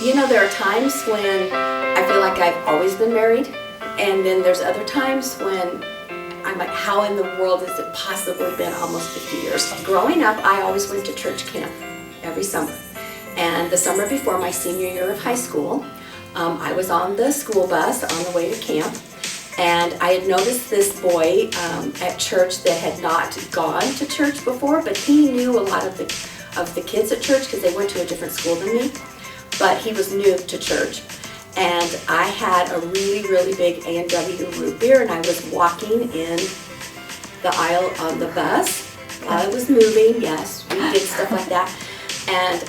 You know, there are times when I feel like I've always been married, and then there's other times when I'm like, how in the world has it possibly been almost 50 years? Growing up, I always went to church camp every summer. And the summer before my senior year of high school, I was on the school bus on the way to camp, and I had noticed this boy at church that had not gone to church before, but he knew a lot of the kids at church because they went to a different school than me. But he was new to church, and I had a really, really big A&W root beer, and I was walking in the aisle on the bus while it was moving. Yes, we did stuff like that, and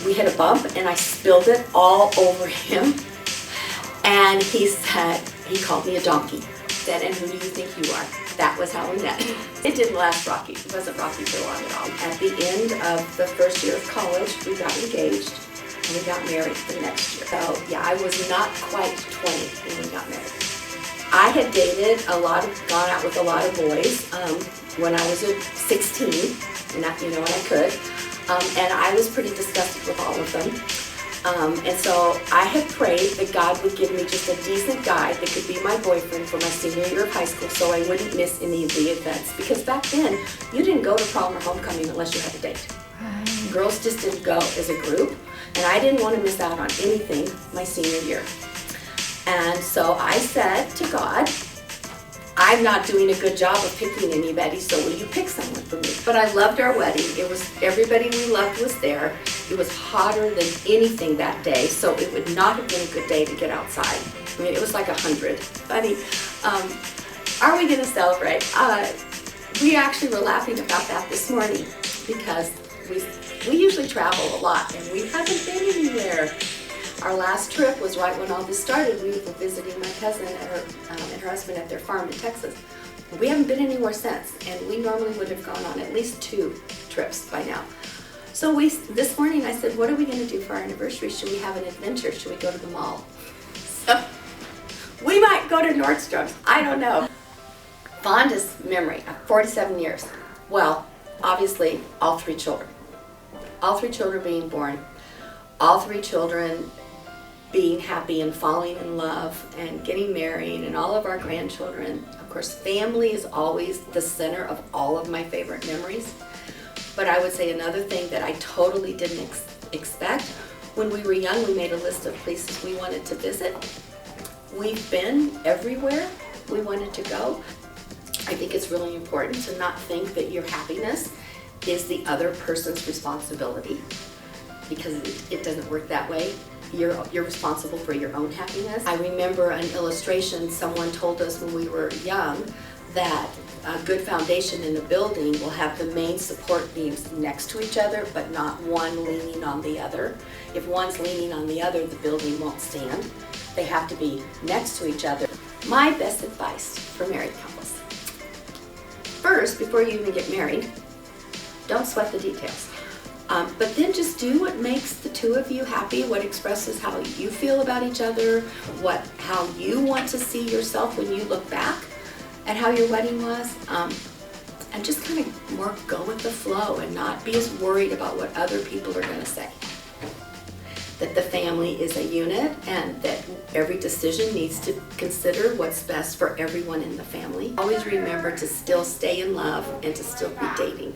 we hit a bump, and I spilled it all over him, and he called me a donkey. Said, "And who do you think you are?" That was how we met. It didn't last rocky. It wasn't rocky for long at all. At the end of the first year of college, we got engaged. And we got married the next year. So yeah, I was not quite 20 when we got married. I had gone out with a lot of boys when I was 16, and when I could. And I was pretty disgusted with all of them. And so I had prayed that God would give me just a decent guy that could be my boyfriend for my senior year of high school so I wouldn't miss any of the events. Because back then, you didn't go to prom or homecoming unless you had a date. Right. Girls just didn't go as a group. And I didn't want to miss out on anything my senior year. And so I said to God, I'm not doing a good job of picking anybody, so will you pick someone for me? But I loved our wedding. Everybody we loved was there. It was hotter than anything that day, so it would not have been a good day to get outside. I mean, it was like 100. Funny. Are we going to celebrate? We actually were laughing about that this morning because we usually travel a lot, and we haven't been anywhere. Our last trip was right when all this started. We were visiting my cousin and her husband at their farm in Texas. We haven't been anywhere since, and we normally would have gone on at least 2 trips by now. So this morning I said, what are we going to do for our anniversary? Should we have an adventure? Should we go to the mall? So we might go to Nordstrom's. I don't know. Fondest memory of 47 years. Well, obviously, all 3 children. All 3 children being born, all 3 children being happy and falling in love and getting married, and all of our grandchildren. Of course, family is always the center of all of my favorite memories. But I would say another thing that I totally didn't expect, when we were young, we made a list of places we wanted to visit. We've been everywhere we wanted to go. I think it's really important to not think that your happiness is the other person's responsibility, because it doesn't work that way. You're responsible for your own happiness. I remember an illustration someone told us when we were young that a good foundation in a building will have the main support beams next to each other, but not one leaning on the other. If one's leaning on the other, the building won't stand. They have to be next to each other. My best advice for married couples: first, before you even get married, don't sweat the details. But then just do what makes the 2 of you happy, what expresses how you feel about each other, how you want to see yourself when you look back at how your wedding was. And just kind of more go with the flow and not be as worried about what other people are going to say. That the family is a unit, and that every decision needs to consider what's best for everyone in the family. Always remember to still stay in love and to still be dating.